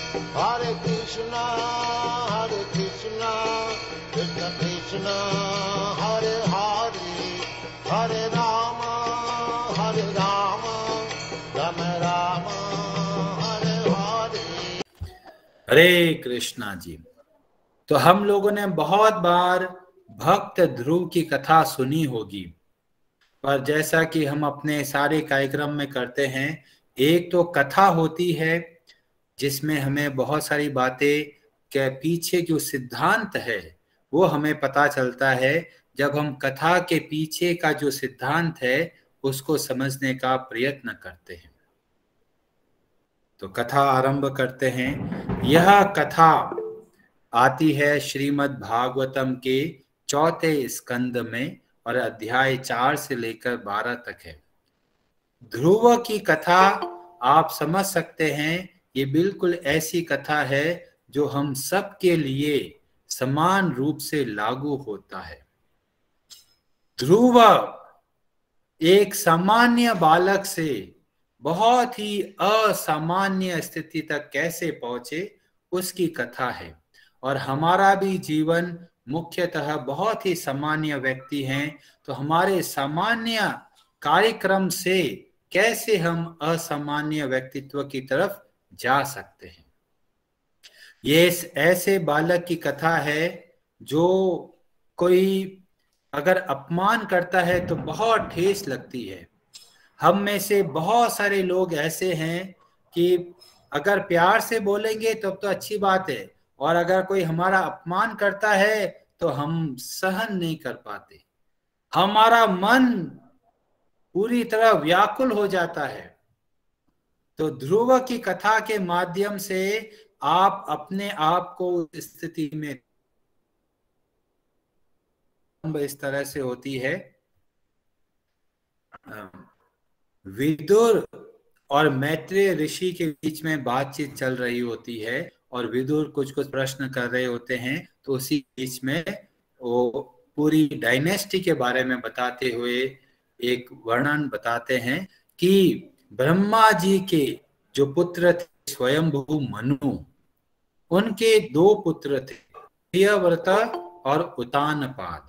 Hare Krishna, Krishna Krishna, Hare Hare, Hare Rama, Rama Rama, Hare Hare। हरे कृष्णा जी। तो हम लोगों ने बहुत बार भक्त ध्रुव की कथा सुनी होगी, पर जैसा कि हम अपने सारे कार्यक्रम में करते हैं, एक तो कथा होती है जिसमें हमें बहुत सारी बातें के पीछे जो सिद्धांत है वो हमें पता चलता है। जब हम कथा के पीछे का जो सिद्धांत है उसको समझने का प्रयत्न करते हैं, तो कथा आरंभ करते हैं। यह कथा आती है श्रीमद् भागवतम के चौथे स्कंद में और अध्याय 4 से लेकर 12 तक है। ध्रुव की कथा आप समझ सकते हैं, ये बिल्कुल ऐसी कथा है जो हम सब के लिए समान रूप से लागू होता है। ध्रुव एक सामान्य बालक से बहुत ही असामान्य स्थिति तक कैसे पहुंचे उसकी कथा है, और हमारा भी जीवन मुख्यतः बहुत ही सामान्य व्यक्ति हैं, तो हमारे सामान्य कार्यक्रम से कैसे हम असामान्य व्यक्तित्व की तरफ जा सकते हैं। ये ऐसे बालक की कथा है जो कोई अगर अपमान करता है तो बहुत ठेस लगती है। हम में से बहुत सारे लोग ऐसे हैं कि अगर प्यार से बोलेंगे तो अच्छी बात है, और अगर कोई हमारा अपमान करता है तो हम सहन नहीं कर पाते, हमारा मन पूरी तरह व्याकुल हो जाता है। तो ध्रुव की कथा के माध्यम से आप अपने आप को उस स्थिति में, इस तरह से होती है। विदुर और मैत्रेय ऋषि के बीच में बातचीत चल रही होती है और विदुर कुछ कुछ प्रश्न कर रहे होते हैं, तो उसी बीच में वो पूरी डायनेस्टी के बारे में बताते हुए एक वर्णन बताते हैं कि ब्रह्मा जी के जो पुत्र थे स्वयंभू मनु, उनके दो पुत्र थे, प्रियव्रत और उतानपाद।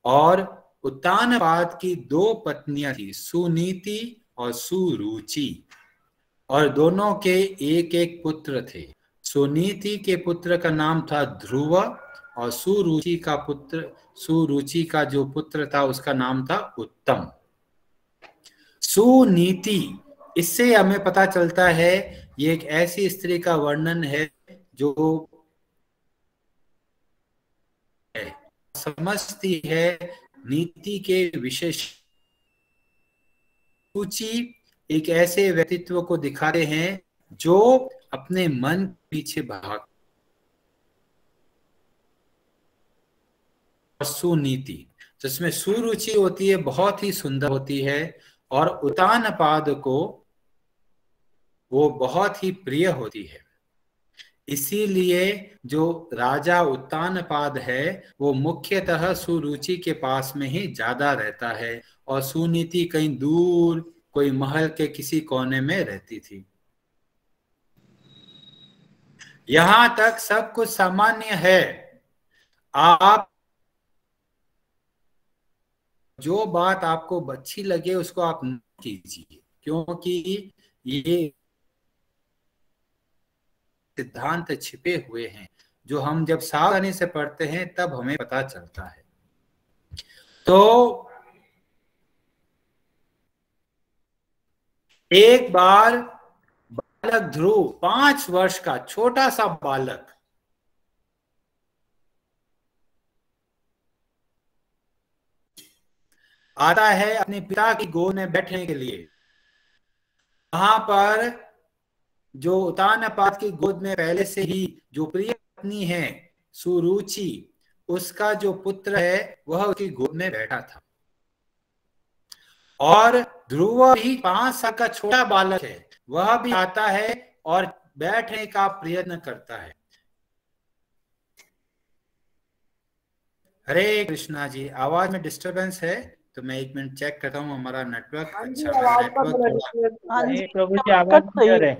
और उतानपाद की दो पत्नियां थी, सुनीति और सुरुचि, और दोनों के एक एक पुत्र थे। सुनीति के पुत्र का नाम था ध्रुव और सुरुचि का जो पुत्र था उसका नाम था उत्तम। सुनीति, इससे हमें पता चलता है ये एक ऐसी स्त्री का वर्णन है जो समझती है नीति के विशेष। रुचि एक ऐसे व्यक्तित्व को दिखाते हैं जो अपने मन के पीछे भाग। सुनीति जिसमें सुरुचि होती है, बहुत ही सुंदर होती है, और उतानपाद को वो बहुत ही प्रिय होती है। इसीलिए जो राजा उत्तानपाद है वो मुख्यतः सुरुचि के पास में ही ज्यादा रहता है, और सुनीति कहीं दूर कोई महल के किसी कोने में रहती थी। यहां तक सब कुछ सामान्य है। आप जो बात आपको अच्छी लगे उसको आप न कीजिए, क्योंकि ये सिद्धांत छिपे हुए हैं जो हम जब सावधानी से पढ़ते हैं तब हमें पता चलता है। तो एक बार बालक ध्रुव, 5 वर्ष का छोटा सा बालक, आता है अपने पिता की गोद में बैठने के लिए। वहां पर जो उतानपाद की गोद में पहले से ही जो प्रिय पत्नी है सुरुचि, उसका जो पुत्र है वह उसकी गोद में बैठा था, और ध्रुव भी 5 साल का छोटा बालक है, वह भी आता है और बैठने का प्रयत्न करता है। हरे कृष्णा जी, आवाज में डिस्टरबेंस है तो मैं 1 मिनट चेक करता हूँ हमारा नेटवर्क अच्छा है। नेटवर्क हाँ जी, प्रभु जी आवाज क्लियर है।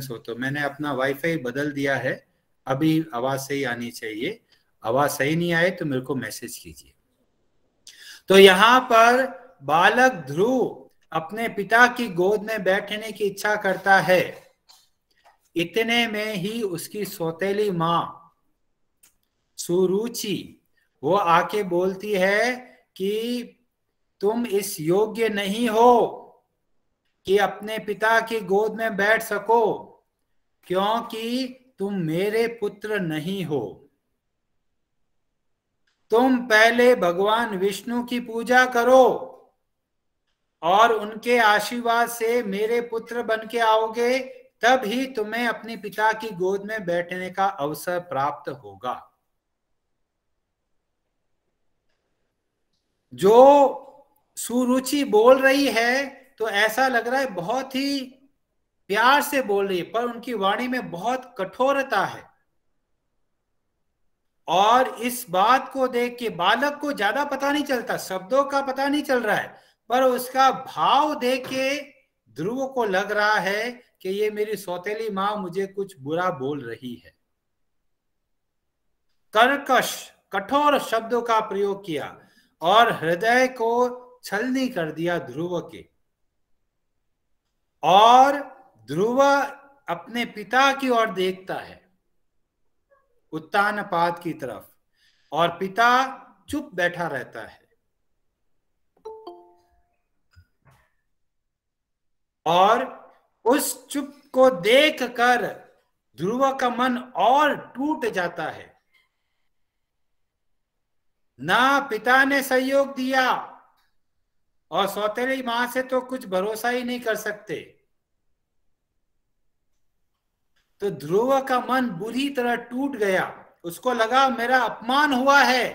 हो। तो मैंने अपना वाईफाई बदल दिया है, अभी आवाज सही आनी चाहिए। आवाज सही नहीं आए तो मेरे को मैसेज कीजिए। तो यहाँ पर बालक ध्रुव अपने पिता की गोद में बैठने की इच्छा करता है। इतने में ही उसकी सौतेली माँ सुरुचि वो आके बोलती है कि तुम इस योग्य नहीं हो कि अपने पिता की गोद में बैठ सको, क्योंकि तुम मेरे पुत्र नहीं हो। तुम पहले भगवान विष्णु की पूजा करो और उनके आशीर्वाद से मेरे पुत्र बन के आओगे, तब ही तुम्हें अपने पिता की गोद में बैठने का अवसर प्राप्त होगा। जो सुरुचि बोल रही है तो ऐसा लग रहा है बहुत ही प्यार से बोल रही है, पर उनकी वाणी में बहुत कठोरता है। और इस बात को देख के बालक को ज्यादा पता नहीं चलता, शब्दों का पता नहीं चल रहा है, पर उसका भाव देख के ध्रुव को लग रहा है कि ये मेरी सौतेली माँ मुझे कुछ बुरा बोल रही है। कर्कश कठोर शब्दों का प्रयोग किया और हृदय को छलनी कर दिया ध्रुव के। और ध्रुव अपने पिता की ओर देखता है, उत्तानपाद की तरफ, और पिता चुप बैठा रहता है। और उस चुप को देखकर ध्रुव का मन और टूट जाता है। ना पिता ने सहयोग दिया, और सौतेली मां से तो कुछ भरोसा ही नहीं कर सकते। तो ध्रुव का मन बुरी तरह टूट गया, उसको लगा मेरा अपमान हुआ है।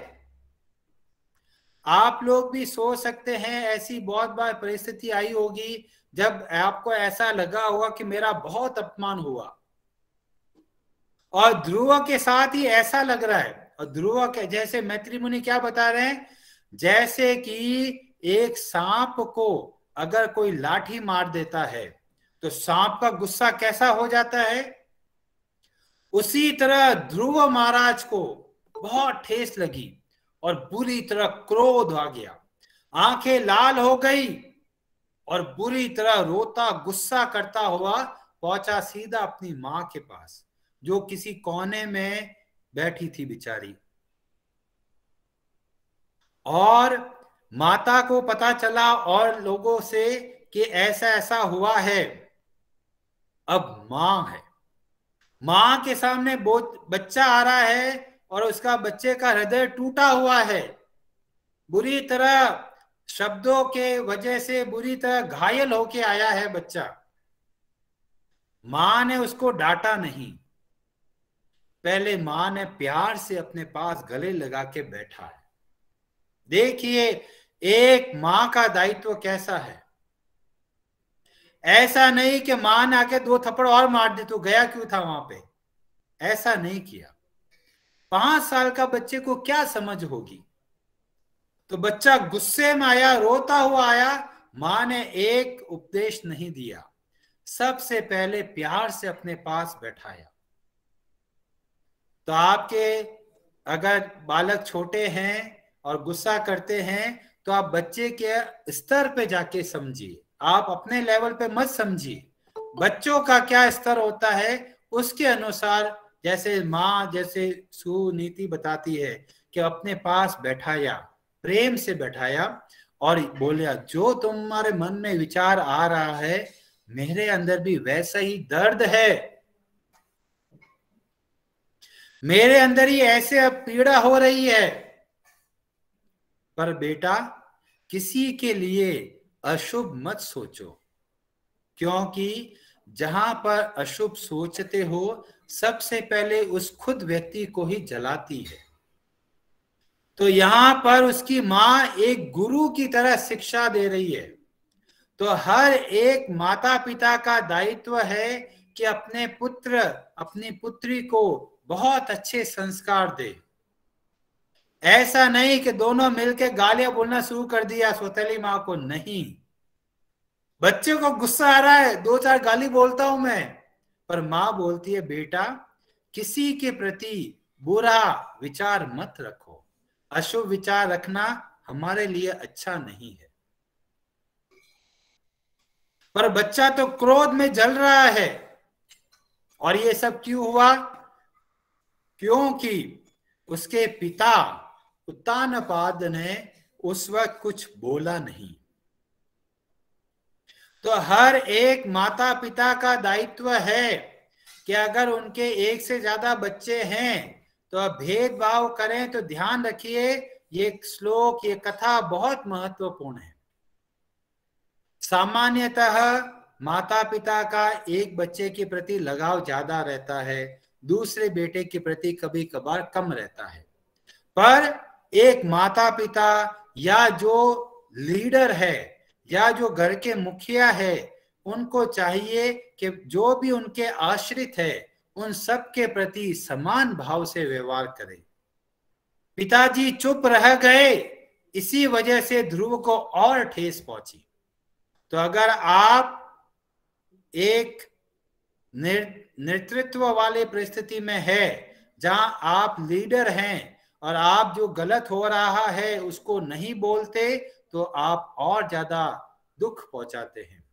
आप लोग भी सोच सकते हैं, ऐसी बहुत बार परिस्थिति आई होगी जब आपको ऐसा लगा होगा कि मेरा बहुत अपमान हुआ, और ध्रुव के साथ ही ऐसा लग रहा है। और ध्रुव के जैसे मैत्री मुनि क्या बता रहे हैं, जैसे कि एक सांप को अगर कोई लाठी मार देता है तो सांप का गुस्सा कैसा हो जाता है, उसी तरह ध्रुव महाराज को बहुत ठेस लगी और बुरी तरह क्रोध आ गया, आंखें लाल हो गई और बुरी तरह रोता गुस्सा करता हुआ पहुंचा सीधा अपनी मां के पास, जो किसी कोने में बैठी थी बेचारी। और माता को पता चला और लोगों से कि ऐसा ऐसा हुआ है। अब मां है, मां के सामने बच्चा आ रहा है और उसका बच्चे का हृदय टूटा हुआ है, बुरी तरह शब्दों के वजह से बुरी तरह घायल होके आया है बच्चा। मां ने उसको डांटा नहीं, पहले मां ने प्यार से अपने पास गले लगा के बैठा है। देखिए एक मां का दायित्व कैसा है। ऐसा नहीं कि मां ने आके 2 थप्पड़ और मार दी तो गया क्यों था वहां पे, ऐसा नहीं किया। 5 साल का बच्चे को क्या समझ होगी। तो बच्चा गुस्से में आया, रोता हुआ आया, मां ने एक उपदेश नहीं दिया, सबसे पहले प्यार से अपने पास बैठाया। तो आपके अगर बालक छोटे हैं और गुस्सा करते हैं तो आप बच्चे के स्तर पे जाके समझिए, आप अपने लेवल पे मत समझिए। बच्चों का क्या स्तर होता है उसके अनुसार, जैसे माँ जैसे सुनीति बताती है कि अपने पास बैठाया, प्रेम से बैठाया और बोलिया जो तुम्हारे मन में विचार आ रहा है मेरे अंदर भी वैसा ही दर्द है, मेरे अंदर ही ऐसे पीड़ा हो रही है, पर बेटा किसी के लिए अशुभ मत सोचो, क्योंकि जहां पर अशुभ सोचते हो सबसे पहले उस खुद व्यक्ति को ही जलाती है। तो यहां पर उसकी मां एक गुरु की तरह शिक्षा दे रही है। तो हर एक माता पिता का दायित्व है कि अपने पुत्र अपनी पुत्री को बहुत अच्छे संस्कार दे। ऐसा नहीं कि दोनों मिलकर गालियां बोलना शुरू कर दिया सौतेली मां को, नहीं। बच्चे को गुस्सा आ रहा है, 2-4 गाली बोलता हूं मैं, पर माँ बोलती है बेटा किसी के प्रति बुरा विचार मत रखो, अशुभ विचार रखना हमारे लिए अच्छा नहीं है। पर बच्चा तो क्रोध में जल रहा है। और ये सब क्यों हुआ? क्योंकि उसके पिता उत्तानपाद ने उस वक्त कुछ बोला नहीं। तो हर एक माता पिता का दायित्व है कि अगर उनके एक से ज्यादा बच्चे हैं तो अब भेदभाव करें तो ध्यान रखिए ये श्लोक, ये कथा बहुत महत्वपूर्ण है। सामान्यतः माता पिता का एक बच्चे के प्रति लगाव ज्यादा रहता है, दूसरे बेटे के प्रति कभी कभार कम रहता है। पर एक माता पिता या जो लीडर है या जो घर के मुखिया है, उनको चाहिए कि जो भी उनके आश्रित है उन सब के प्रति समान भाव से व्यवहार करें। पिताजी चुप रह गए, इसी वजह से ध्रुव को और ठेस पहुंची। तो अगर आप एक नेतृत्व वाले परिस्थिति में है जहां आप लीडर हैं और आप जो गलत हो रहा है उसको नहीं बोलते तो आप और ज्यादा दुख पहुंचाते हैं।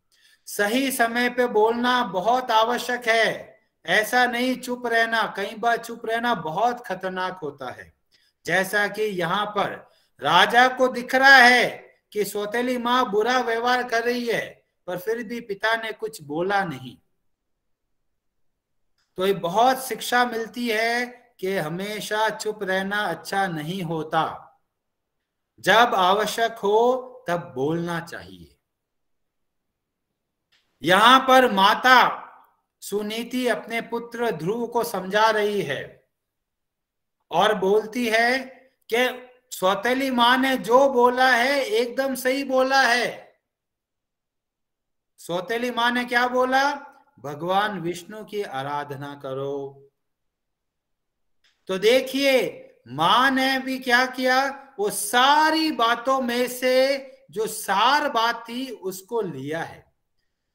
सही समय पे बोलना बहुत आवश्यक है, ऐसा नहीं चुप रहना। कई बार चुप रहना बहुत खतरनाक होता है। जैसा कि यहाँ पर राजा को दिख रहा है कि सौतेली माँ बुरा व्यवहार कर रही है, पर फिर भी पिता ने कुछ बोला नहीं। तो ये बहुत शिक्षा मिलती है कि हमेशा चुप रहना अच्छा नहीं होता, जब आवश्यक हो तब बोलना चाहिए। यहां पर माता सुनीति अपने पुत्र ध्रुव को समझा रही है और बोलती है कि सौतेली माँ ने जो बोला है एकदम सही बोला है। सौतेली माँ ने क्या बोला? भगवान विष्णु की आराधना करो। तो देखिए माँ ने भी क्या किया, वो सारी बातों में से जो सार बात थी उसको लिया है।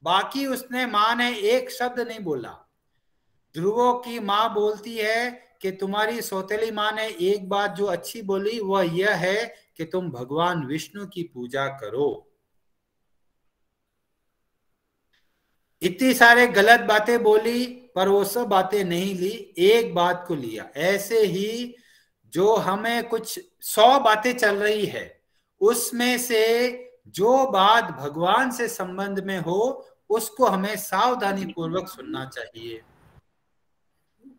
बाकी उसने माँ ने एक शब्द नहीं बोला। ध्रुवों की माँ बोलती है कि तुम्हारी सौतेली माँ ने एक बात जो अच्छी बोली वह यह है कि तुम भगवान विष्णु की पूजा करो। इतनी सारे गलत बातें बोली पर वो सब बातें नहीं ली, एक बात को लिया। ऐसे ही जो हमें कुछ 100 बातें चल रही है उसमें से जो बात भगवान से संबंध में हो उसको हमें सावधानी पूर्वक सुनना चाहिए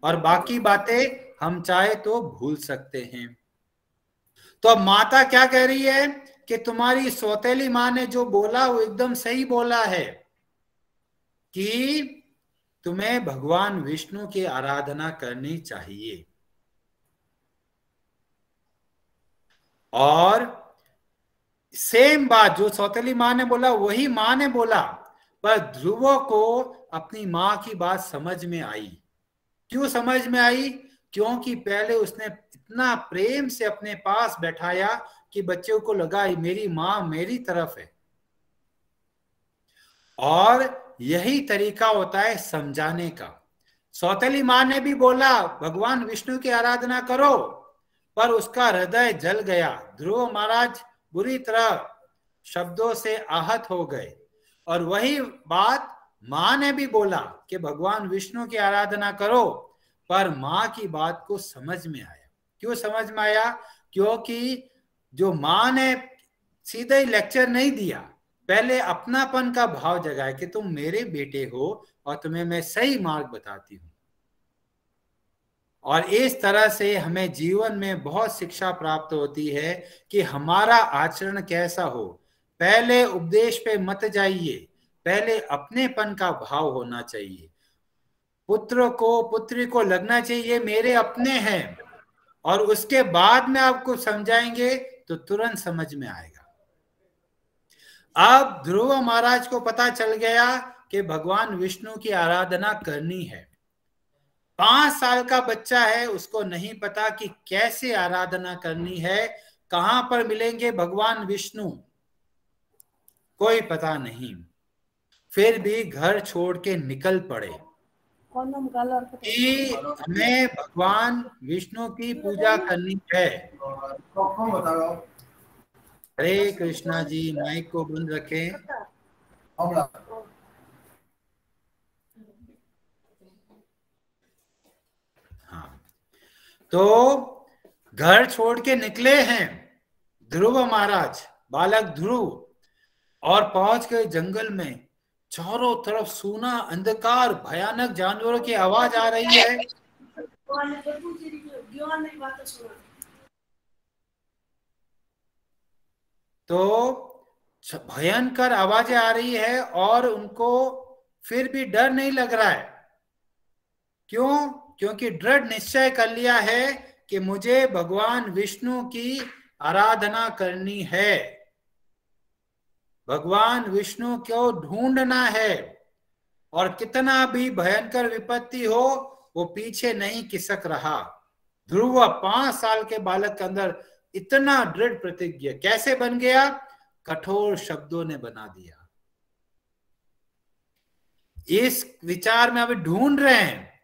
और बाकी बातें हम चाहे तो भूल सकते हैं। तो अब माता क्या कह रही है कि तुम्हारी सौतेली माँ ने जो बोला वो एकदम सही बोला है कि तुम्हें भगवान विष्णु की आराधना करनी चाहिए। और सेम बात जो सौतेली माँ ने बोला वही माँ ने बोला, पर ध्रुव को अपनी माँ की बात समझ में आई। क्यों समझ में आई? क्योंकि पहले उसने इतना प्रेम से अपने पास बैठाया कि बच्चों को लगा मेरी माँ मेरी तरफ है। और यही तरीका होता है समझाने का। सौतेली माँ ने भी बोला भगवान विष्णु की आराधना करो, पर उसका हृदय जल गया। ध्रुव महाराज बुरी तरह शब्दों से आहत हो गए। और वही बात माँ ने भी बोला कि भगवान विष्णु की आराधना करो, पर माँ की बात को समझ में आया। क्यों समझ में आया? क्योंकि जो माँ ने सीधा ही लेक्चर नहीं दिया, पहले अपनापन का भाव जगाया कि तुम मेरे बेटे हो और तुम्हें मैं सही मार्ग बताती हूँ। और इस तरह से हमें जीवन में बहुत शिक्षा प्राप्त होती है कि हमारा आचरण कैसा हो। पहले उपदेश पे मत जाइए, पहले अपनेपन का भाव होना चाहिए। पुत्र को पुत्री को लगना चाहिए मेरे अपने हैं, और उसके बाद में आपको समझाएंगे तो तुरंत समझ में आएगा। अब ध्रुव महाराज को पता चल गया कि भगवान विष्णु की आराधना करनी है। 5 साल का बच्चा है, उसको नहीं पता कि कैसे आराधना करनी है, कहां पर मिलेंगे भगवान विष्णु, कोई पता नहीं। फिर भी घर छोड़ के निकल पड़े। कि हमें भगवान विष्णु की पूजा करनी है। हरे कृष्णा जी, माइक को बंद रखें। हाँ, तो घर छोड़ के निकले हैं ध्रुव महाराज, बालक ध्रुव, और पहुंच गए जंगल में। चारों तरफ सूना अंधकार, भयानक जानवरों की आवाज आ रही है। तो भयंकर आवाजें आ रही है और उनको फिर भी डर नहीं लग रहा है। क्यों? क्योंकि दृढ़ निश्चय कर लिया है कि मुझे भगवान विष्णु की आराधना करनी है, भगवान विष्णु को ढूंढना है, और कितना भी भयंकर विपत्ति हो वो पीछे नहीं खिसक रहा। ध्रुव 5 साल के बालक के अंदर इतना दृढ़ प्रतिज्ञा कैसे बन गया? कठोर शब्दों ने बना दिया। इस विचार में अभी ढूंढ रहे हैं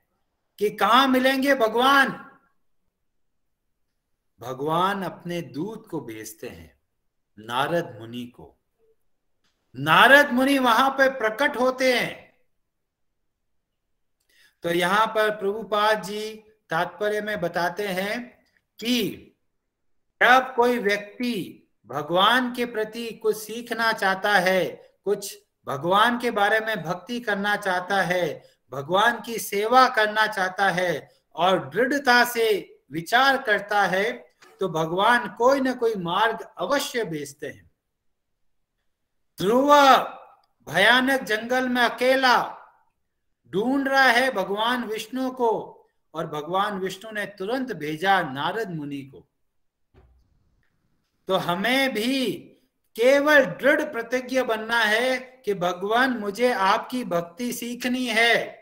कि कहां मिलेंगे भगवान। भगवान अपने दूत को भेजते हैं, नारद मुनि को। नारद मुनि वहां पर प्रकट होते हैं। तो यहां पर प्रभुपाद जी तात्पर्य में बताते हैं कि जब कोई व्यक्ति भगवान के प्रति कुछ सीखना चाहता है, कुछ भगवान के बारे में भक्ति करना चाहता है, भगवान की सेवा करना चाहता है और दृढ़ता से विचार करता है, तो भगवान कोई ना कोई मार्ग अवश्य भेजते हैं। ध्रुव भयानक जंगल में अकेला ढूंढ रहा है भगवान विष्णु को, और भगवान विष्णु ने तुरंत भेजा नारद मुनि को। तो हमें भी केवल दृढ़ प्रतिज्ञ बनना है कि भगवान मुझे आपकी भक्ति सीखनी है।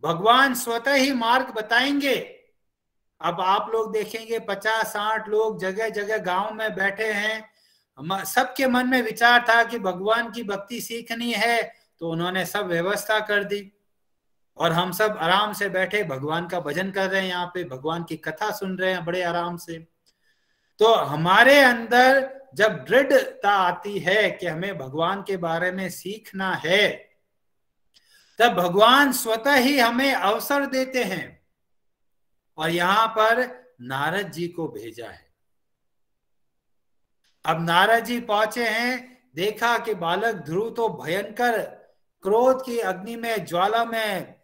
भगवान स्वतः ही मार्ग बताएंगे। अब आप लोग देखेंगे 50-60 लोग जगह जगह गांव में बैठे हैं। सबके मन में विचार था कि भगवान की भक्ति सीखनी है, तो उन्होंने सब व्यवस्था कर दी और हम सब आराम से बैठे भगवान का भजन कर रहे हैं, यहाँ पे भगवान की कथा सुन रहे हैं बड़े आराम से। तो हमारे अंदर जब दृढ़ता आती है कि हमें भगवान के बारे में सीखना है, तब भगवान स्वतः ही हमें अवसर देते हैं। और यहां पर नारद जी को भेजा है। अब नारद जी पहुंचे हैं, देखा कि बालक ध्रुव तो भयंकर क्रोध की अग्नि में, ज्वाला में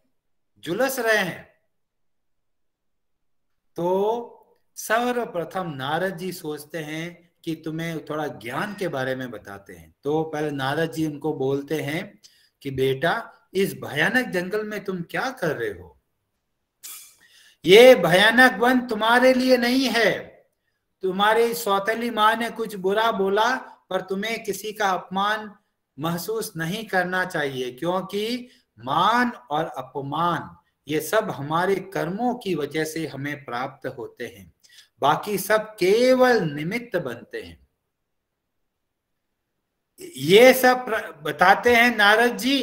झुलस रहे हैं। तो सर्वप्रथम नारद जी सोचते हैं कि तुम्हें थोड़ा ज्ञान के बारे में बताते हैं। तो पहले नारद जी उनको बोलते हैं कि बेटा, इस भयानक जंगल में तुम क्या कर रहे हो? ये भयानक वन तुम्हारे लिए नहीं है। तुम्हारी सौतेली माँ ने कुछ बुरा बोला, पर तुम्हें किसी का अपमान महसूस नहीं करना चाहिए, क्योंकि मान और अपमान ये सब हमारे कर्मों की वजह से हमें प्राप्त होते हैं। बाकी सब केवल निमित्त बनते हैं। ये सब बताते हैं नारद जी।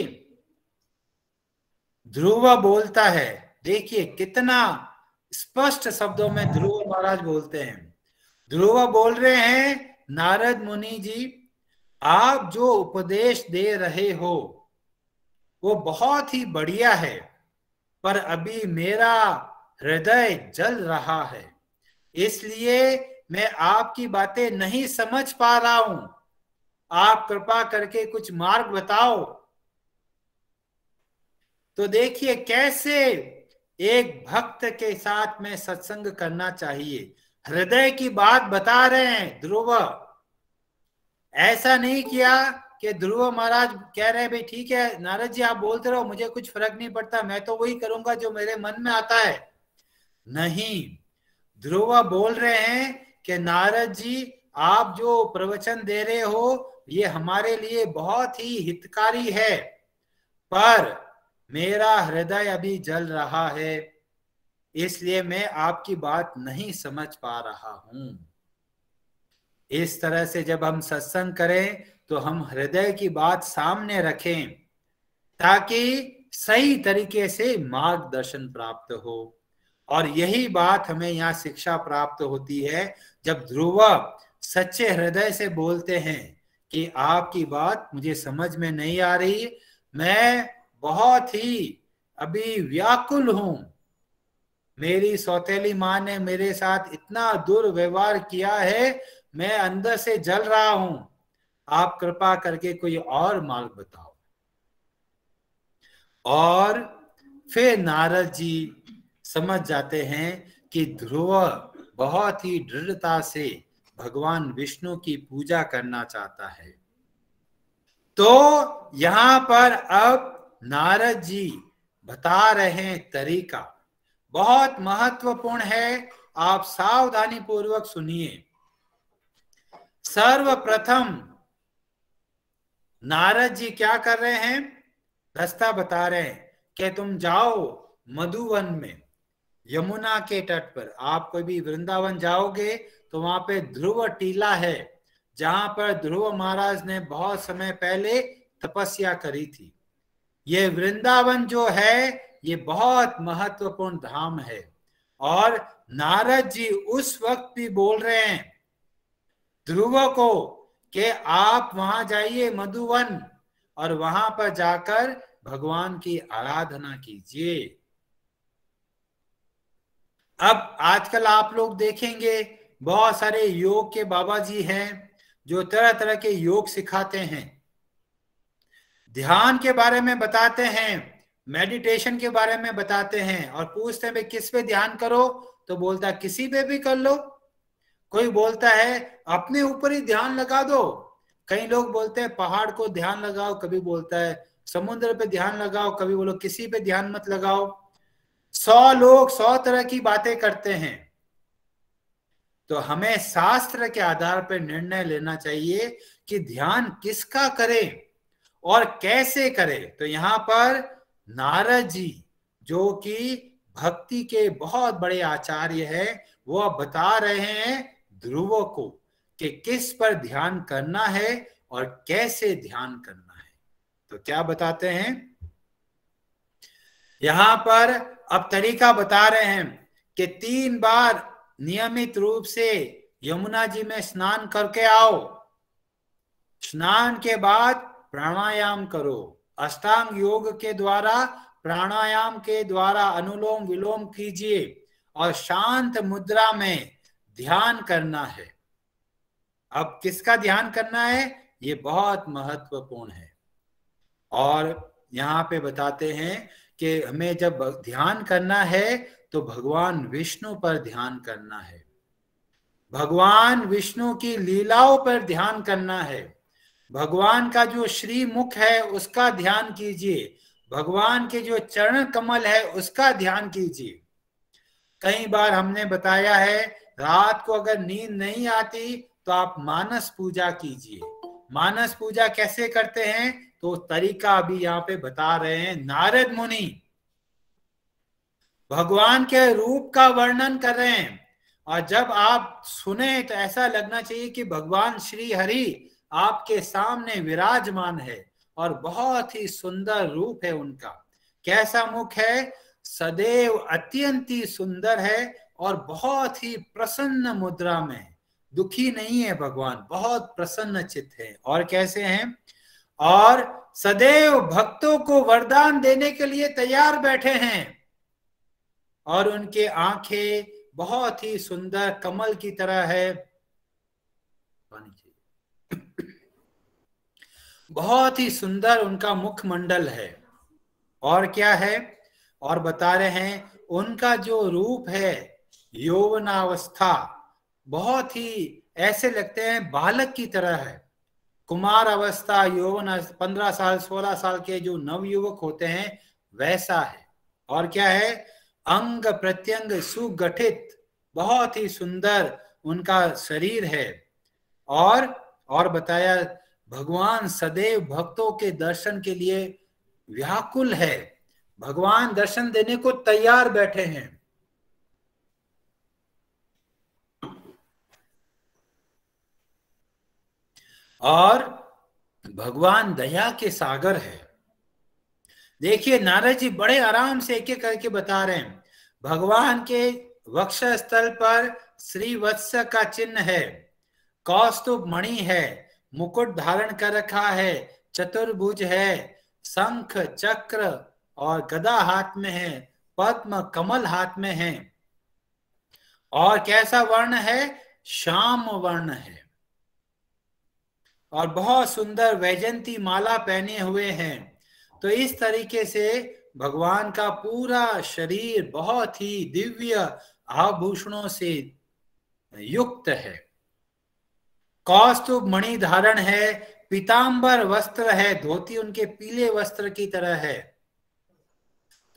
ध्रुव बोलता है, देखिए कितना स्पष्ट शब्दों में ध्रुव महाराज बोलते हैं। ध्रुव बोल रहे हैं, नारद मुनि जी, आप जो उपदेश दे रहे हो वो बहुत ही बढ़िया है, पर अभी मेरा हृदय जल रहा है, इसलिए मैं आपकी बातें नहीं समझ पा रहा हूं। आप कृपा करके कुछ मार्ग बताओ। तो देखिए कैसे एक भक्त के साथ में सत्संग करना चाहिए। हृदय की बात बता रहे हैं ध्रुव। ऐसा नहीं किया कि ध्रुव महाराज कह रहे हैं भाई ठीक है नारद जी आप बोलते रहो, मुझे कुछ फर्क नहीं पड़ता, मैं तो वही करूंगा जो मेरे मन में आता है। नहीं, ध्रुव बोल रहे हैं कि नारद जी आप जो प्रवचन दे रहे हो ये हमारे लिए बहुत ही हितकारी है, पर मेरा हृदय अभी जल रहा है, इसलिए मैं आपकी बात नहीं समझ पा रहा हूं। इस तरह से जब हम सत्संग करें तो हम हृदय की बात सामने रखें, ताकि सही तरीके से मार्गदर्शन प्राप्त हो। और यही बात हमें यहाँ शिक्षा प्राप्त होती है जब ध्रुव सच्चे हृदय से बोलते हैं कि आपकी बात मुझे समझ में नहीं आ रही, मैं बहुत ही अभी व्याकुल हूं, मेरी सौतेली माँ ने मेरे साथ इतना दुर्व्यवहार किया है, मैं अंदर से जल रहा हूं, आप कृपा करके कोई और मार्ग बताओ। और फिर नारद जी समझ जाते हैं कि ध्रुव बहुत ही दृढ़ता से भगवान विष्णु की पूजा करना चाहता है। तो यहां पर अब नारद जी बता रहे हैं तरीका, बहुत महत्वपूर्ण है, आप सावधानी पूर्वक सुनिए। सर्वप्रथम नारद जी क्या कर रहे हैं, रास्ता बता रहे हैं कि तुम जाओ मधुवन में, यमुना के तट पर। आप कभी वृंदावन जाओगे तो वहां पे ध्रुव टीला है, जहां पर ध्रुव महाराज ने बहुत समय पहले तपस्या करी थी। ये वृंदावन जो है ये बहुत महत्वपूर्ण धाम है। और नारद जी उस वक्त भी बोल रहे हैं ध्रुव को कि आप वहां जाइए मधुवन, और वहां पर जाकर भगवान की आराधना कीजिए। अब आजकल आप लोग देखेंगे बहुत सारे योग के बाबा जी हैं जो तरह तरह के योग सिखाते हैं, ध्यान के बारे में बताते हैं, मेडिटेशन के बारे में बताते हैं, और पूछते हैं भाई किस पे ध्यान करो, तो बोलता है किसी पे भी कर लो। कोई बोलता है अपने ऊपर ही ध्यान लगा दो, कई लोग बोलते हैं पहाड़ को ध्यान लगाओ, कभी बोलता है समुद्र पे ध्यान लगाओ, कभी बोलो किसी पे ध्यान मत लगाओ। 100 लोग 100 तरह की बातें करते हैं। तो हमें शास्त्र के आधार पर निर्णय लेना चाहिए कि ध्यान किसका करें और कैसे करें। तो यहां पर नारद जी जो कि भक्ति के बहुत बड़े आचार्य हैं, वो अब बता रहे हैं ध्रुव को कि किस पर ध्यान करना है और कैसे ध्यान करना है। तो क्या बताते हैं यहां पर, अब तरीका बता रहे हैं कि 3 बार नियमित रूप से यमुना जी में स्नान करके आओ, स्नान के बाद प्राणायाम करो, अष्टांग योग के द्वारा प्राणायाम के द्वारा अनुलोम विलोम कीजिए, और शांत मुद्रा में ध्यान करना है। अब किसका ध्यान करना है ये बहुत महत्वपूर्ण है। और यहाँ पे बताते हैं कि हमें जब ध्यान करना है तो भगवान विष्णु पर ध्यान करना है, भगवान विष्णु की लीलाओं पर ध्यान करना है, भगवान का जो श्री मुख है उसका ध्यान कीजिए, भगवान के जो चरण कमल है उसका ध्यान कीजिए। कई बार हमने बताया है रात को अगर नींद नहीं आती तो आप मानस पूजा कीजिए। मानस पूजा कैसे करते हैं तो तरीका अभी यहाँ पे बता रहे हैं नारद मुनि, भगवान के रूप का वर्णन कर रहे हैं। और जब आप सुने तो ऐसा लगना चाहिए कि भगवान श्री हरि आपके सामने विराजमान है, और बहुत ही सुंदर रूप है उनका। कैसा मुख है, सदैव अत्यंत ही सुंदर है, और बहुत ही प्रसन्न मुद्रा में, दुखी नहीं है भगवान, बहुत प्रसन्न चित्त है। और कैसे हैं, और सदैव भक्तों को वरदान देने के लिए तैयार बैठे हैं, और उनके आंखें बहुत ही सुंदर कमल की तरह है, बहुत ही सुंदर उनका मुखमंडल है। और क्या है, और बता रहे हैं उनका जो रूप है यौवनावस्था, बहुत ही ऐसे लगते हैं बालक की तरह है। कुमार अवस्था, यौवन, 15 साल 16 साल के जो नवयुवक होते हैं वैसा है। और क्या है, अंग प्रत्यंग सुगठित, बहुत ही सुंदर उनका शरीर है। और बताया भगवान सदैव भक्तों के दर्शन के लिए व्याकुल है, भगवान दर्शन देने को तैयार बैठे हैं। और भगवान दया के सागर है, देखिए नारद जी बड़े आराम से एक एक करके बता रहे हैं। भगवान के वक्ष स्थल पर श्री वत्स का चिन्ह है, कौस्तुभ मणि है, मुकुट धारण कर रखा है, चतुर्भुज है, शंख चक्र और गदा हाथ में है, पद्म कमल हाथ में है, और कैसा वर्ण है? श्याम वर्ण है, और बहुत सुंदर वैजंती माला पहने हुए हैं। तो इस तरीके से भगवान का पूरा शरीर बहुत ही दिव्य आभूषणों से युक्त है। कौस्तुभ मणि धारण है, पीतांबर वस्त्र है, धोती उनके पीले वस्त्र की तरह है।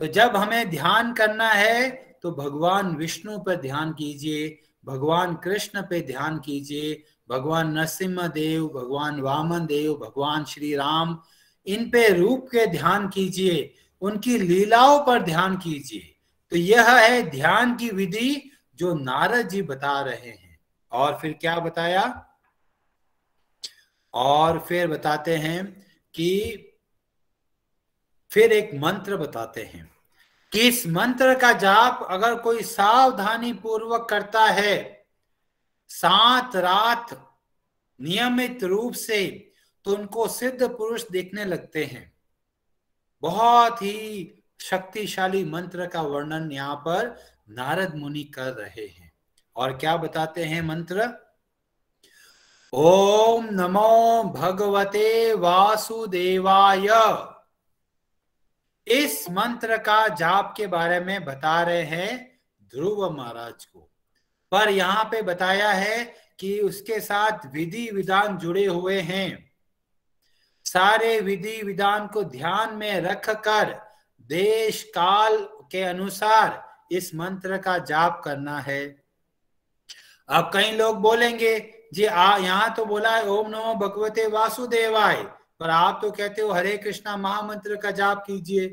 तो जब हमें ध्यान करना है तो भगवान विष्णु पर ध्यान कीजिए, भगवान कृष्ण पे ध्यान कीजिए, भगवान नरसिम्हा देव, भगवान वामन देव, भगवान श्री राम, इन पे रूप के ध्यान कीजिए, उनकी लीलाओं पर ध्यान कीजिए। तो यह है ध्यान की विधि जो नारद जी बता रहे हैं। और फिर क्या बताया? और फिर बताते हैं कि फिर एक मंत्र बताते हैं कि इस मंत्र का जाप अगर कोई सावधानी पूर्वक करता है 7 रात नियमित रूप से, तो उनको सिद्ध पुरुष देखने लगते हैं। बहुत ही शक्तिशाली मंत्र का वर्णन यहाँ पर नारद मुनि कर रहे हैं। और क्या बताते हैं मंत्र? ओम नमो भगवते वासुदेवाय। इस मंत्र का जाप के बारे में बता रहे हैं ध्रुव महाराज को, पर यहाँ पे बताया है कि उसके साथ विधि विधान जुड़े हुए हैं। सारे विधि विधान को ध्यान में रखकर देश काल के अनुसार इस मंत्र का जाप करना है। अब कई लोग बोलेंगे जी यहाँ तो बोला है ओम नमो भगवते वासुदेवाय, पर आप तो कहते हो हरे कृष्णा महामंत्र का जाप कीजिए।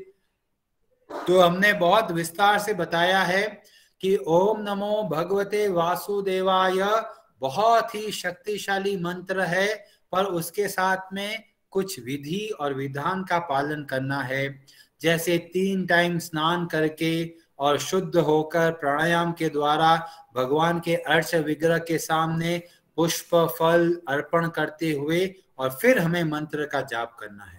तो हमने बहुत विस्तार से बताया है कि ओम नमो भगवते वासुदेवाय बहुत ही शक्तिशाली मंत्र है, पर उसके साथ में कुछ विधि और विधान का पालन करना है। जैसे 3 टाइम स्नान करके और शुद्ध होकर प्राणायाम के द्वारा भगवान के अर्च विग्रह के सामने पुष्प फल अर्पण करते हुए और फिर हमें मंत्र का जाप करना है।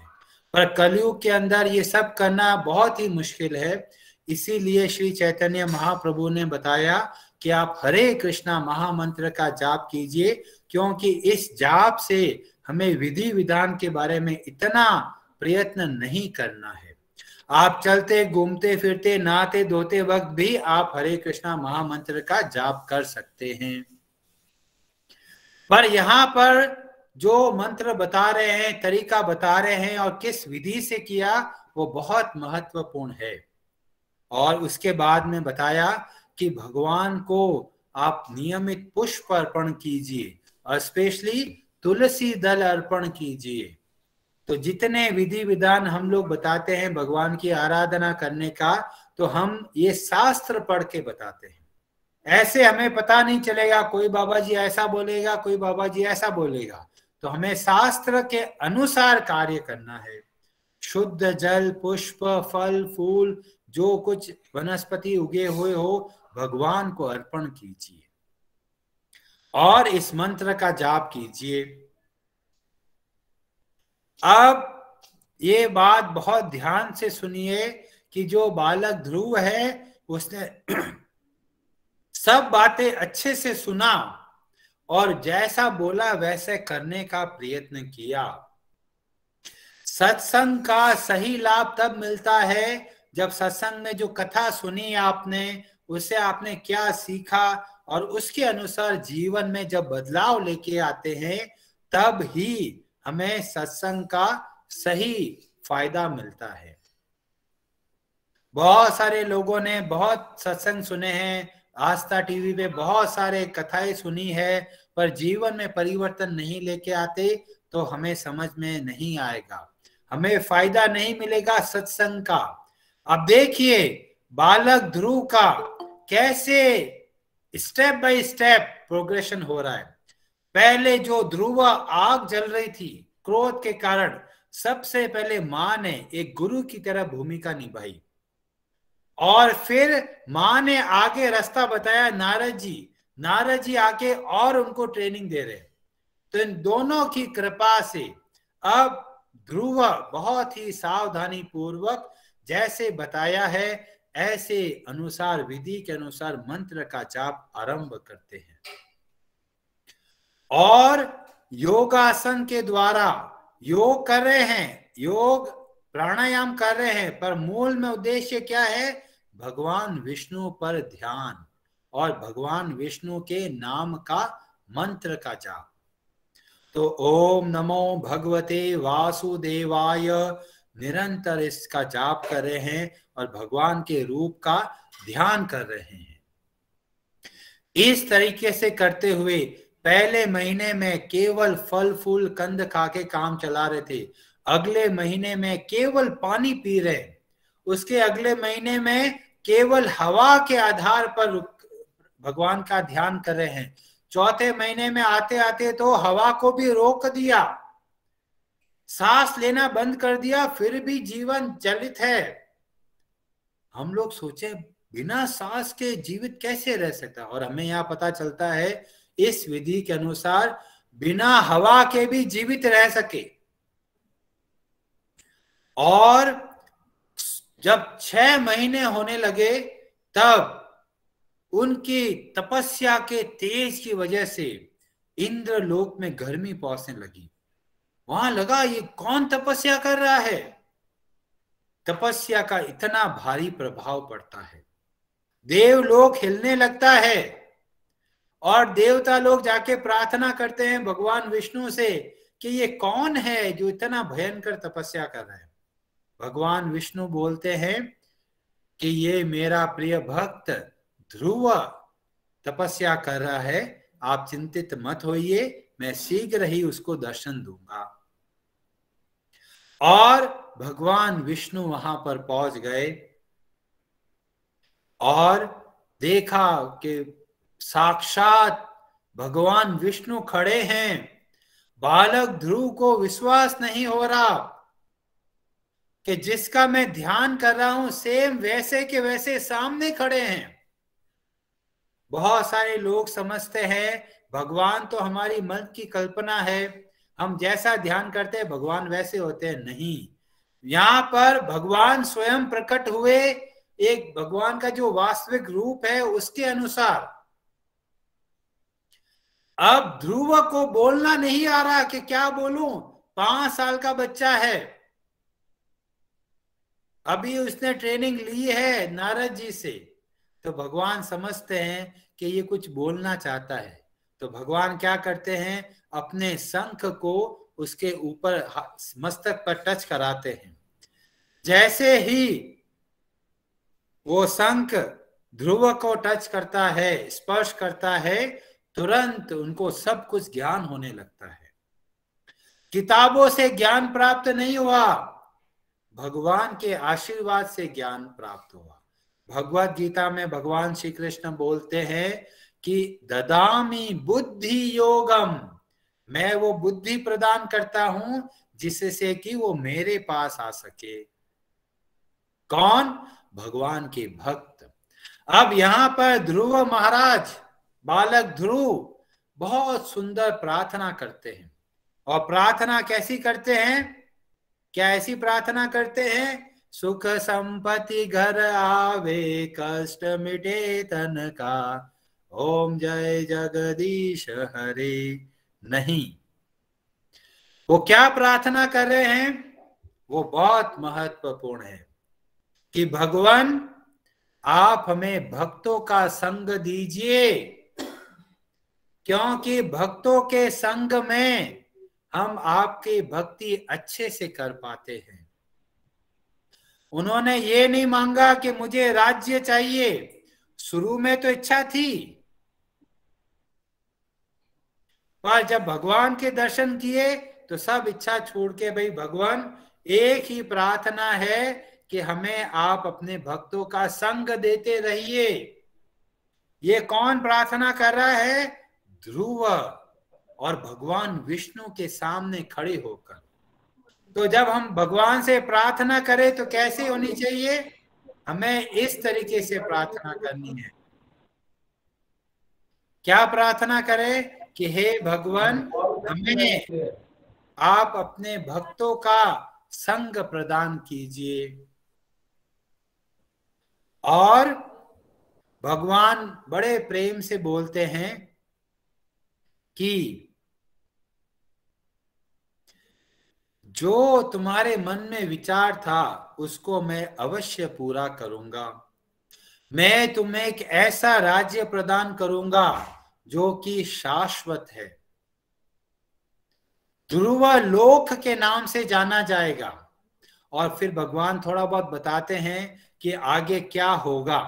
पर कलयुग के अंदर ये सब करना बहुत ही मुश्किल है। इसीलिए श्री चैतन्य महाप्रभु ने बताया कि आप हरे कृष्णा महामंत्र का जाप कीजिए, क्योंकि इस जाप से हमें विधि विधान के बारे में इतना प्रयत्न नहीं करना है। आप चलते घूमते फिरते नहाते धोते वक्त भी आप हरे कृष्णा महामंत्र का जाप कर सकते हैं। पर यहाँ पर जो मंत्र बता रहे हैं, तरीका बता रहे हैं और किस विधि से किया, वो बहुत महत्वपूर्ण है। और उसके बाद में बताया कि भगवान को आप नियमित पुष्प अर्पण कीजिए और स्पेशली तुलसी दल अर्पण कीजिए। तो जितने विधि विधान हम लोग बताते हैं भगवान की आराधना करने का, तो हम ये शास्त्र पढ़ के बताते हैं। ऐसे हमें पता नहीं चलेगा, कोई बाबा जी ऐसा बोलेगा, कोई बाबा जी ऐसा बोलेगा। तो हमें शास्त्र के अनुसार कार्य करना है। शुद्ध जल, पुष्प, फल, फूल, जो कुछ वनस्पति उगे हुए हो, भगवान को अर्पण कीजिए और इस मंत्र का जाप कीजिए। अब ये बात बहुत ध्यान से सुनिए कि जो बालक ध्रुव है उसने सब बातें अच्छे से सुना और जैसा बोला वैसे करने का प्रयत्न किया। सत्संग का सही लाभ तब मिलता है जब सत्संग में जो कथा सुनी आपने, उससे आपने क्या सीखा और उसके अनुसार जीवन में जब बदलाव लेके आते हैं, तब ही हमें सत्संग का सही फायदा मिलता है। बहुत सारे लोगों ने बहुत सत्संग सुने हैं, आस्था टीवी पे बहुत सारे कथाएं सुनी है, पर जीवन में परिवर्तन नहीं लेके आते, तो हमें समझ में नहीं आएगा, हमें फायदा नहीं मिलेगा सत्संग का। अब देखिए बालक ध्रुव का कैसे स्टेप बाय स्टेप प्रोग्रेशन हो रहा है। पहले जो ध्रुव आग जल रही थी क्रोध के कारण, सबसे पहले मां ने एक गुरु की तरह भूमिका निभाई और फिर मां ने आगे रास्ता बताया नारद जी आके और उनको ट्रेनिंग दे रहे। तो इन दोनों की कृपा से अब ध्रुव बहुत ही सावधानी पूर्वक जैसे बताया है ऐसे अनुसार विधि के अनुसार मंत्र का जाप आरंभ करते हैं और योगासन के द्वारा योग कर रहे हैं, योग प्राणायाम कर रहे हैं, पर मूल में उद्देश्य क्या है? भगवान विष्णु पर ध्यान और भगवान विष्णु के नाम का मंत्र का जाप। तो ओम नमो भगवते वासुदेवाय निरंतर इसका जाप कर रहे हैं और भगवान के रूप का ध्यान कर रहे हैं। इस तरीके से करते हुए पहले महीने में केवल फल फूल कंद खा के काम चला रहे थे, अगले महीने में केवल पानी पी रहे, उसके अगले महीने में केवल हवा के आधार पर भगवान का ध्यान कर रहे हैं, चौथे महीने में आते आते तो हवा को भी रोक दिया, सांस लेना बंद कर दिया, फिर भी जीवन चलित है। हम लोग सोचे बिना सांस के जीवित कैसे रह सकता, और हमें यहाँ पता चलता है इस विधि के अनुसार बिना हवा के भी जीवित रह सके। और जब 6 महीने होने लगे तब उनकी तपस्या के तेज की वजह से इंद्रलोक में गर्मी पहुंचने लगी। वहां लगा ये कौन तपस्या कर रहा है। तपस्या का इतना भारी प्रभाव पड़ता है, देवलोक हिलने लगता है और देवता लोग जाके प्रार्थना करते हैं भगवान विष्णु से कि ये कौन है जो इतना भयंकर तपस्या कर रहा है। भगवान विष्णु बोलते हैं कि ये मेरा प्रिय भक्त ध्रुव तपस्या कर रहा है, आप चिंतित मत होइए, मैं शीघ्र ही उसको दर्शन दूंगा। और भगवान विष्णु वहां पर पहुंच गए और देखा कि साक्षात भगवान विष्णु खड़े हैं। बालक ध्रुव को विश्वास नहीं हो रहा कि जिसका मैं ध्यान कर रहा हूं सेम वैसे के वैसे सामने खड़े हैं। बहुत सारे लोग समझते हैं भगवान तो हमारी मन की कल्पना है, हम जैसा ध्यान करते हैं भगवान वैसे होते हैं। नहीं, यहाँ पर भगवान स्वयं प्रकट हुए, एक भगवान का जो वास्तविक रूप है उसके अनुसार। अब ध्रुव को बोलना नहीं आ रहा कि क्या बोलूं, 5 साल का बच्चा है, अभी उसने ट्रेनिंग ली है नारद जी से। तो भगवान समझते हैं कि ये कुछ बोलना चाहता है, तो भगवान क्या करते हैं, अपने शंख को उसके ऊपर मस्तक पर टच कराते हैं। जैसे ही वो शंख ध्रुव को टच करता है, स्पर्श करता है, तुरंत उनको सब कुछ ज्ञान होने लगता है। किताबों से ज्ञान प्राप्त नहीं हुआ, भगवान के आशीर्वाद से ज्ञान प्राप्त हुआ। भगवत गीता में भगवान श्री कृष्ण बोलते हैं कि ददामि बुद्धि योगम, मैं वो बुद्धि प्रदान करता हूं जिससे कि वो मेरे पास आ सके। कौन? भगवान के भक्त। अब यहां पर ध्रुव महाराज, बालक ध्रुव बहुत सुंदर प्रार्थना करते हैं। और प्रार्थना कैसी करते हैं? क्या ऐसी प्रार्थना करते हैं? सुख संपत्ति घर आवे, कष्ट मिटे तन का, ओम जय जगदीश हरे। नहीं, वो क्या प्रार्थना कर रहे हैं? वो बहुत महत्वपूर्ण है कि भगवान आप हमें भक्तों का संग दीजिए, क्योंकि भक्तों के संग में हम आपकी भक्ति अच्छे से कर पाते हैं। उन्होंने ये नहीं मांगा कि मुझे राज्य चाहिए, शुरू में तो इच्छा थी, पर जब भगवान के दर्शन किए तो सब इच्छा छोड़ के, भाई भगवान एक ही प्रार्थना है कि हमें आप अपने भक्तों का संग देते रहिए। ये कौन प्रार्थना कर रहा है? ध्रुव, और भगवान विष्णु के सामने खड़े होकर। तो जब हम भगवान से प्रार्थना करें तो कैसे होनी चाहिए? हमें इस तरीके से प्रार्थना करनी है। क्या प्रार्थना करें कि हे भगवान, हमें आप अपने भक्तों का संग प्रदान कीजिए। और भगवान बड़े प्रेम से बोलते हैं कि जो तुम्हारे मन में विचार था उसको मैं अवश्य पूरा करूंगा। मैं तुम्हें एक ऐसा राज्य प्रदान करूंगा जो कि शाश्वत है, ध्रुव लोक के नाम से जाना जाएगा। और फिर भगवान थोड़ा बहुत बताते हैं कि आगे क्या होगा,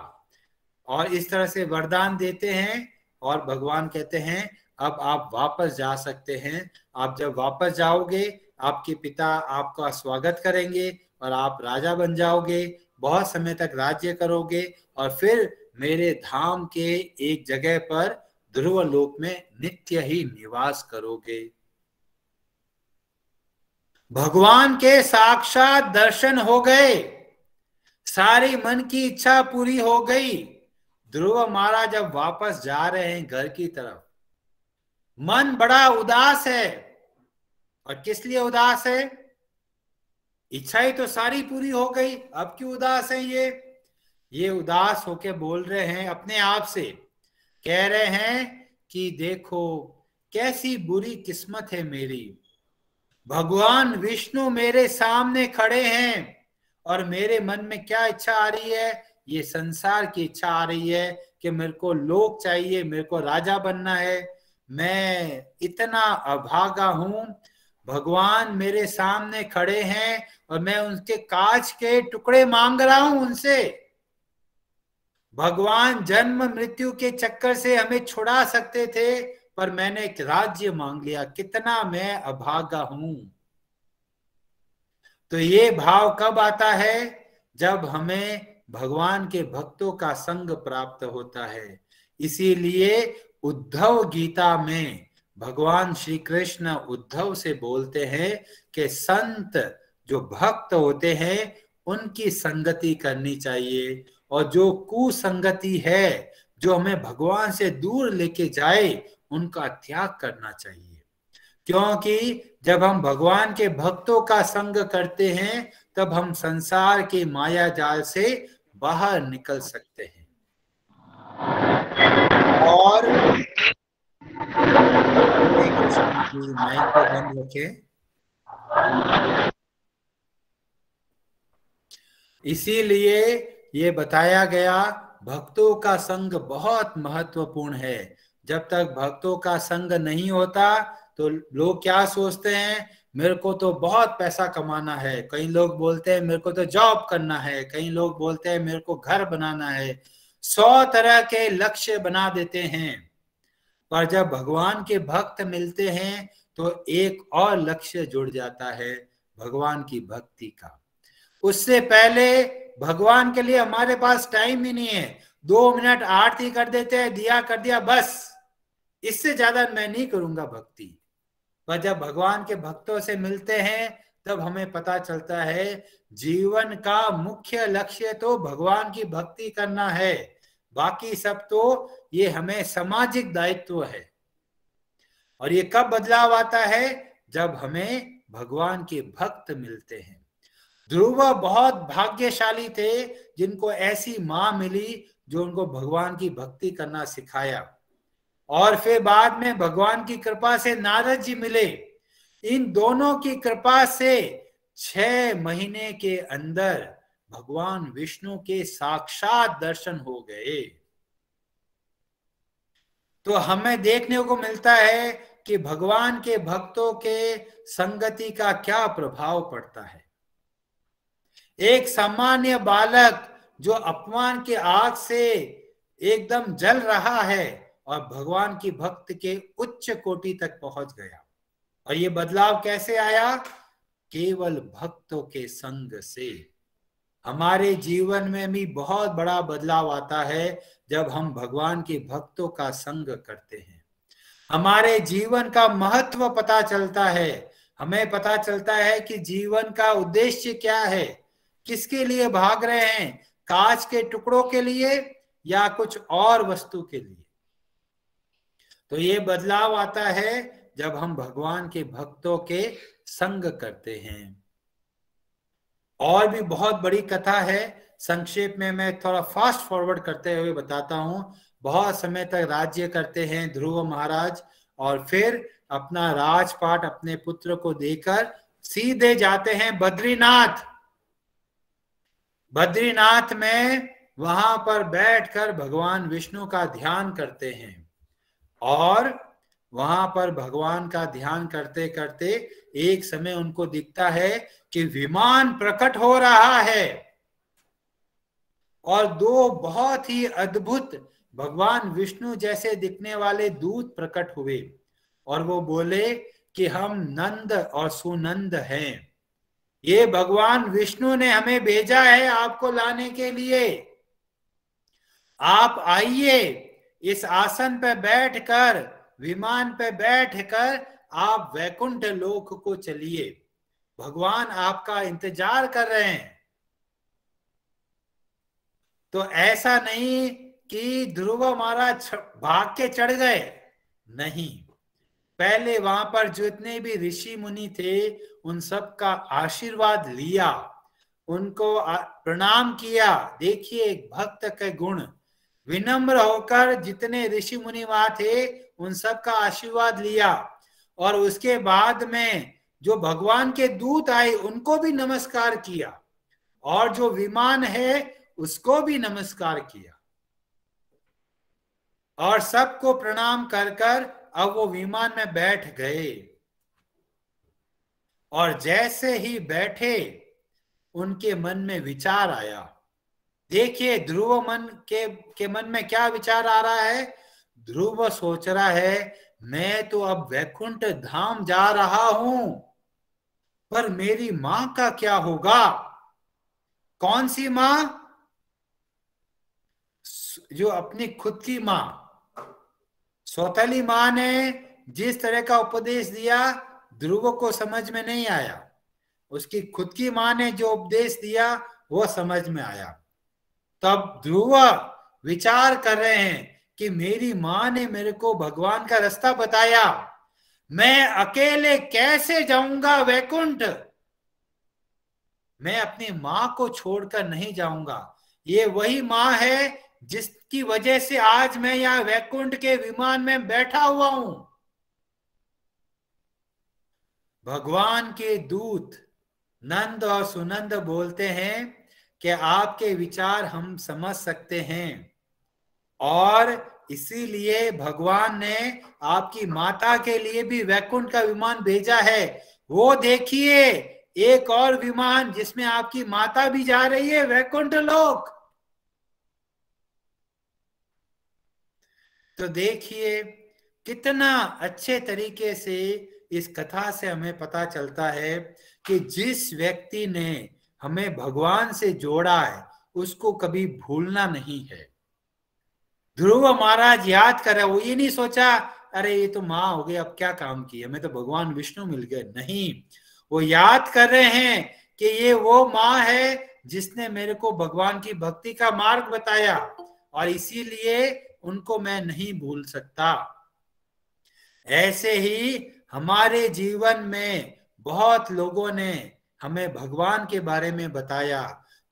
और इस तरह से वरदान देते हैं। और भगवान कहते हैं अब आप वापस जा सकते हैं। आप जब वापस जाओगे आपके पिता आपका स्वागत करेंगे और आप राजा बन जाओगे, बहुत समय तक राज्य करोगे और फिर मेरे धाम के एक जगह पर ध्रुव लोक में नित्य ही निवास करोगे। भगवान के साक्षात दर्शन हो गए, सारी मन की इच्छा पूरी हो गई। ध्रुव महाराज जब वापस जा रहे हैं घर की तरफ, मन बड़ा उदास है। और किस लिए उदास है? इच्छाएं तो सारी पूरी हो गई, अब क्यों उदास है? ये उदास होके बोल रहे हैं अपने आप से, कह रहे हैं कि देखो कैसी बुरी किस्मत है मेरी। भगवान विष्णु मेरे सामने खड़े हैं और मेरे मन में क्या इच्छा आ रही है? ये संसार की इच्छा आ रही है कि मेरे को लोक चाहिए, मेरे को राजा बनना है। मैं इतना अभागा हूं, भगवान मेरे सामने खड़े हैं और मैं उनके कांच के टुकड़े मांग रहा हूं उनसे। भगवान जन्म मृत्यु के चक्कर से हमें छुड़ा सकते थे, पर मैंने एक राज्य मांग लिया, कितना मैं अभागा हूं। तो ये भाव कब आता है? जब हमें भगवान के भक्तों का संग प्राप्त होता है। इसीलिए उद्धव गीता में भगवान श्री कृष्ण उद्धव से बोलते हैं कि संत जो भक्त होते हैं उनकी संगति करनी चाहिए, और जो कुसंगति है जो हमें भगवान से दूर लेके जाए उनका त्याग करना चाहिए। क्योंकि जब हम भगवान के भक्तों का संग करते हैं तब हम संसार के माया जाल से बाहर निकल सकते हैं। और माइक को बंद रखें। इसीलिए ये बताया गया भक्तों का संग बहुत महत्वपूर्ण है। जब तक भक्तों का संग नहीं होता तो लोग क्या सोचते हैं? मेरे को तो बहुत पैसा कमाना है। कई लोग बोलते हैं मेरे को तो जॉब करना है। कई लोग बोलते हैं मेरे को घर बनाना है। 100 तरह के लक्ष्य बना देते हैं। पर जब भगवान के भक्त मिलते हैं तो एक और लक्ष्य जुड़ जाता है, भगवान की भक्ति का। उससे पहले भगवान के लिए हमारे पास टाइम ही नहीं है। 2 मिनट आरती कर देते हैं, दिया कर दिया, बस, इससे ज्यादा मैं नहीं करूंगा भक्ति। पर जब भगवान के भक्तों से मिलते हैं तब हमें पता चलता है जीवन का मुख्य लक्ष्य तो भगवान की भक्ति करना है, बाकी सब तो ये हमें सामाजिक दायित्व है। और ये कब बदलाव आता है? जब हमें भगवान के भक्त मिलते हैं। ध्रुव बहुत भाग्यशाली थे जिनको ऐसी मां मिली जो उनको भगवान की भक्ति करना सिखाया। और फिर बाद में भगवान की कृपा से नारद जी मिले। इन दोनों की कृपा से 6 महीने के अंदर भगवान विष्णु के साक्षात दर्शन हो गए। तो हमें देखने को मिलता है कि भगवान के भक्तों के संगति का क्या प्रभाव पड़ता है। एक सामान्य बालक जो अपमान के आग से एकदम जल रहा है और भगवान की भक्त के उच्च कोटि तक पहुंच गया। और ये बदलाव कैसे आया? केवल भक्तों के संग से। हमारे जीवन में भी बहुत बड़ा बदलाव आता है जब हम भगवान के भक्तों का संग करते हैं। हमारे जीवन का महत्व पता चलता है। हमें पता चलता है कि जीवन का उद्देश्य क्या है, किसके लिए भाग रहे हैं, कांच के टुकड़ों के लिए या कुछ और वस्तु के लिए। तो ये बदलाव आता है जब हम भगवान के भक्तों के संग करते हैं। और भी बहुत बड़ी कथा है, संक्षेप में मैं थोड़ा फास्ट फॉरवर्ड करते हुए बताता हूं। बहुत समय तक राज्य करते हैं ध्रुव महाराज, और फिर अपना राजपाट अपने पुत्र को देकर सीधे जाते हैं बद्रीनाथ। बद्रीनाथ में वहां पर बैठकर भगवान विष्णु का ध्यान करते हैं, और वहां पर भगवान का ध्यान करते करते एक समय उनको दिखता है कि विमान प्रकट हो रहा है, और दो बहुत ही अद्भुत भगवान विष्णु जैसे दिखने वाले दूत प्रकट हुए, और वो बोले कि हम नंद और सुनंद हैं, ये भगवान विष्णु ने हमें भेजा है आपको लाने के लिए। आप आइए, इस आसन पर बैठकर, विमान पर बैठकर आप वैकुंठ लोक को चलिए, भगवान आपका इंतजार कर रहे हैं। तो ऐसा नहीं कि ध्रुव महाराज भाग के चढ़ गए, नहीं, पहले वहां पर जितने भी ऋषि मुनि थे उन सब का आशीर्वाद लिया, उनको प्रणाम किया। देखिए एक भक्त के गुण, विनम्र होकर जितने ऋषि मुनि वहां थे उन सब का आशीर्वाद लिया, और उसके बाद में जो भगवान के दूत आए उनको भी नमस्कार किया, और जो विमान है उसको भी नमस्कार किया, और सबको प्रणाम कर कर अब वो विमान में बैठ गए। और जैसे ही बैठे उनके मन में विचार आया। देखिए ध्रुव के मन में क्या विचार आ रहा है। ध्रुव सोच रहा है मैं तो अब वैकुंठ धाम जा रहा हूं, पर मेरी मां का क्या होगा। कौन सी मां? जो अपनी खुद की मां, सौतेली मां ने जिस तरह का उपदेश दिया ध्रुव को समझ में नहीं आया, उसकी खुद की मां ने जो उपदेश दिया वो समझ में आया। तब ध्रुव विचार कर रहे हैं कि मेरी मां ने मेरे को भगवान का रास्ता बताया, मैं अकेले कैसे जाऊंगा वैकुंठ, मैं अपनी मां को छोड़कर नहीं जाऊंगा। ये वही मां है जिसकी वजह से आज मैं यहां वैकुंठ के विमान में बैठा हुआ हूं। भगवान के दूत नंद और सुनंद बोलते हैं कि आपके विचार हम समझ सकते हैं, और इसीलिए भगवान ने आपकी माता के लिए भी वैकुंठ का विमान भेजा है। वो देखिए एक और विमान जिसमें आपकी माता भी जा रही है वैकुंठ लोक। तो देखिए कितना अच्छे तरीके से इस कथा से हमें पता चलता है कि जिस व्यक्ति ने हमें भगवान से जोड़ा है उसको कभी भूलना नहीं है। ध्रुव महाराज याद कर रहे, वो ये नहीं सोचा अरे ये तो माँ हो गई अब क्या काम किया, हमें तो भगवान विष्णु मिल गए, नहीं, वो याद कर रहे हैं कि ये वो माँ है जिसने मेरे को भगवान की भक्ति का मार्ग बताया, और इसीलिए उनको मैं नहीं भूल सकता। ऐसे ही हमारे जीवन में बहुत लोगों ने हमें भगवान के बारे में बताया,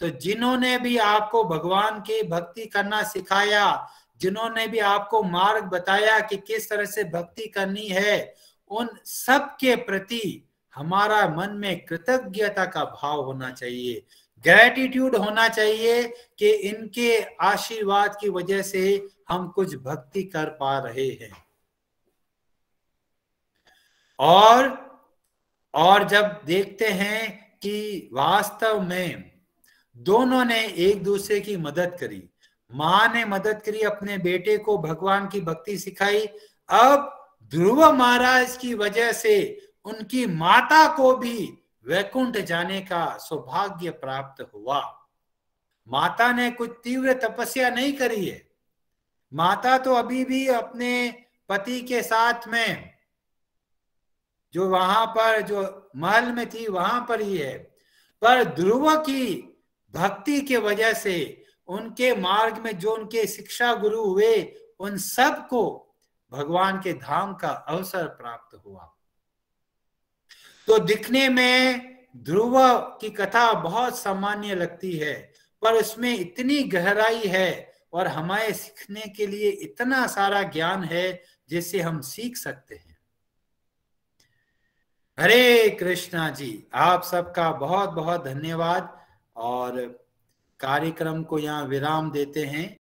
तो जिन्होंने भी आपको भगवान की भक्ति करना सिखाया, जिन्होंने भी आपको मार्ग बताया कि किस तरह से भक्ति करनी है, उन सब के प्रति हमारा मन में कृतज्ञता का भाव होना चाहिए, ग्रैटिट्यूड होना चाहिए कि इनके आशीर्वाद की वजह से हम कुछ भक्ति कर पा रहे हैं। और जब देखते हैं कि वास्तव में दोनों ने एक दूसरे की मदद करी, मां ने मदद करी, अपने बेटे को भगवान की भक्ति सिखाई, अब ध्रुव महाराज की वजह से उनकी माता को भी वैकुंठ जाने का सौभाग्य प्राप्त हुआ। माता ने कुछ तीव्र तपस्या नहीं करी है, माता तो अभी भी अपने पति के साथ में जो वहां पर जो महल में थी वहां पर ही है, पर ध्रुव की भक्ति के वजह से उनके मार्ग में जो उनके शिक्षा गुरु हुए उन सबको भगवान के धाम का अवसर प्राप्त हुआ। तो दिखने में ध्रुव की कथा बहुत सामान्य लगती है, पर उसमें इतनी गहराई है और हमें सीखने के लिए इतना सारा ज्ञान है जिसे हम सीख सकते हैं। हरे कृष्णा जी, आप सबका बहुत बहुत धन्यवाद और कार्यक्रम को यहाँ विराम देते हैं।